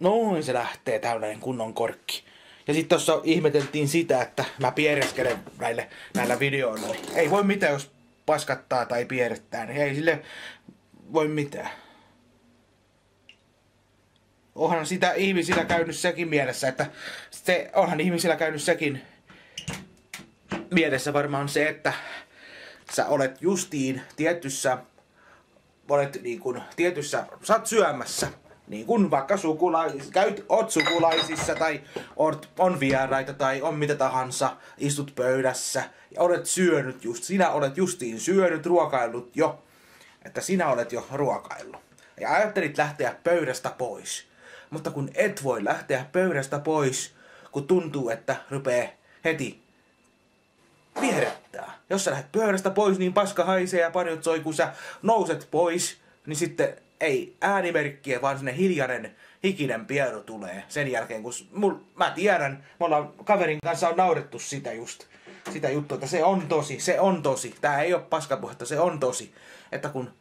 noin se lähtee tällainen kunnon korkki. Ja sitten tuossa ihmeteltiin sitä, että mä piereskelen näillä videoilla. Niin ei voi mitään, jos paskattaa tai pierrettää, niin ei sille voi mitään. Onhan sitä ihmisillä käynyt sekin mielessä, että onhan ihmisillä käynyt sekin mielessä varmaan se, että sä olet justiin tietyssä, sä oot syömässä. Niin kun vaikka oot sukulaisissa tai on vieraita tai on mitä tahansa, istut pöydässä ja olet syönyt sinä olet justiin syönyt, ruokaillut jo, että sinä olet jo ruokaillut. Ja ajattelit lähteä pöydästä pois, mutta kun et voi lähteä pöydästä pois, kun tuntuu, että rupee heti viehdettää. Jos sä lähdet pöydästä pois, niin paska haisee ja panjot soi, kun sä nouset pois, niin sitten ei äänimerkkiä, vaan sinne hiljainen, hikinen pieru tulee sen jälkeen, kun mä tiedän, me ollaan kaverin kanssa on naurettu sitä juttua, että se on tosi, tää ei oo paskapuhetta, se on tosi, että kun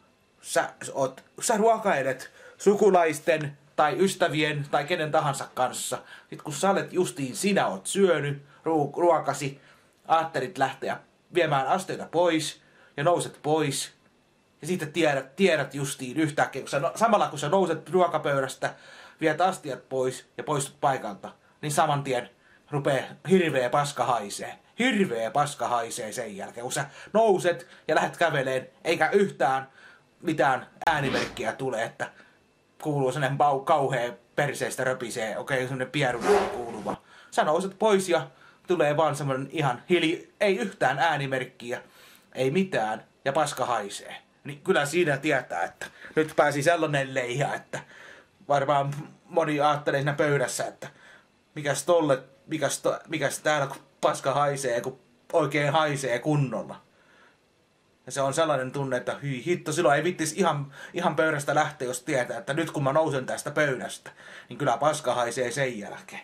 sä ruokailet sukulaisten tai ystävien tai kenen tahansa kanssa, sit kun sä olet justiin, sinä oot syönyt ruokasi, ajattelit lähteä viemään asteita pois ja nouset pois, ja sitten tiedät justiin yhtäkkiä, samalla kun sä nouset ruokapöydästä, viet astiat pois ja poistut paikalta, niin saman tien rupee hirveä paska haisee. Hirveä paska haisee sen jälkeen, kun sä nouset ja lähdet käveleen, eikä yhtään mitään äänimerkkiä tule, että kuuluu sellainen kauhea perseestä röpisee, semmonen pierun kuuluva. Sä nouset pois ja tulee vaan semmonen ihan ei yhtään äänimerkkiä, ei mitään, ja paska haisee. Niin kyllä siinä tietää, että nyt pääsi sellainen leija, että varmaan moni ajattelee siinä pöydässä, että mikäs täällä kun paska haisee, kun oikein haisee kunnolla. Ja se on sellainen tunne, että hyi hitto, silloin ei vittis ihan pöydästä lähteä, jos tietää, että nyt kun mä nousen tästä pöydästä, niin kyllä paska haisee sen jälkeen.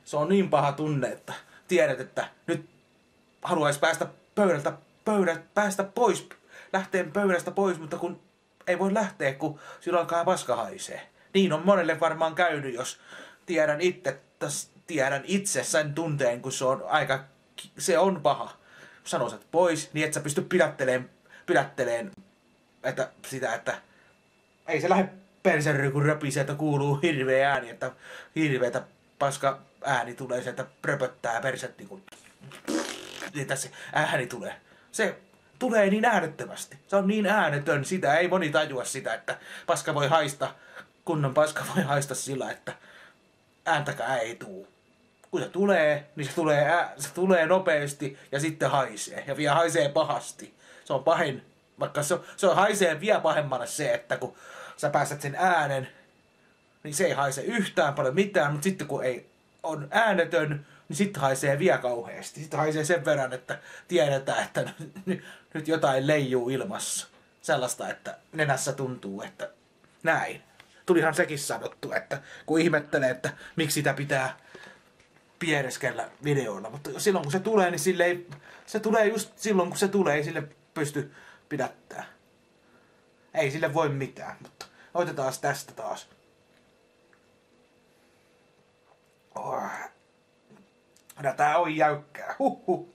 Se on niin paha tunne, että tiedät, että nyt haluaisi päästä pois, lähteä pöydästä pois, mutta kun ei voi lähteä, kun silloin alkaa paska haisee. Niin on monelle varmaan käynyt, jos tiedän itse sen tunteen, kun se on paha. Kun sä nouset pois, niin et sä pysty pidätteleen että ei se lähde persery, kun röpisee, että kuuluu hirveä ääni, että hirveätä paska ääni tulee sieltä pröpöttää perset, niin tässä ääni tulee. Se tulee niin äänettömästi. Se on niin äänetön, sitä ei moni tajua sitä, että paska voi haista, kunnon paska voi haista sillä, että ääntäkään ei tuu. Kun se tulee, niin se tulee nopeasti ja sitten haisee. Ja vielä haisee pahasti. Se on pahin, vaikka se haisee vielä pahemmalle se, että kun sä päästät sen äänen, niin se ei haise yhtään paljon mitään, mutta sitten kun ei on äänetön, niin sitten haisee vielä kauheasti. Sitten haisee sen verran, että tiedetään, että nyt jotain leijuu ilmassa. Sellaista, että nenässä tuntuu, että näin. Tulihan sekin sanottu, että kun ihmettelee, että miksi sitä pitää piereskellä videoilla. Mutta silloin kun se tulee, niin se tulee just silloin kun se tulee, ei sille pysty pidättämään. Ei sille voi mitään, mutta otetaan tästä taas. Tää on jäykkää. Huhhuh.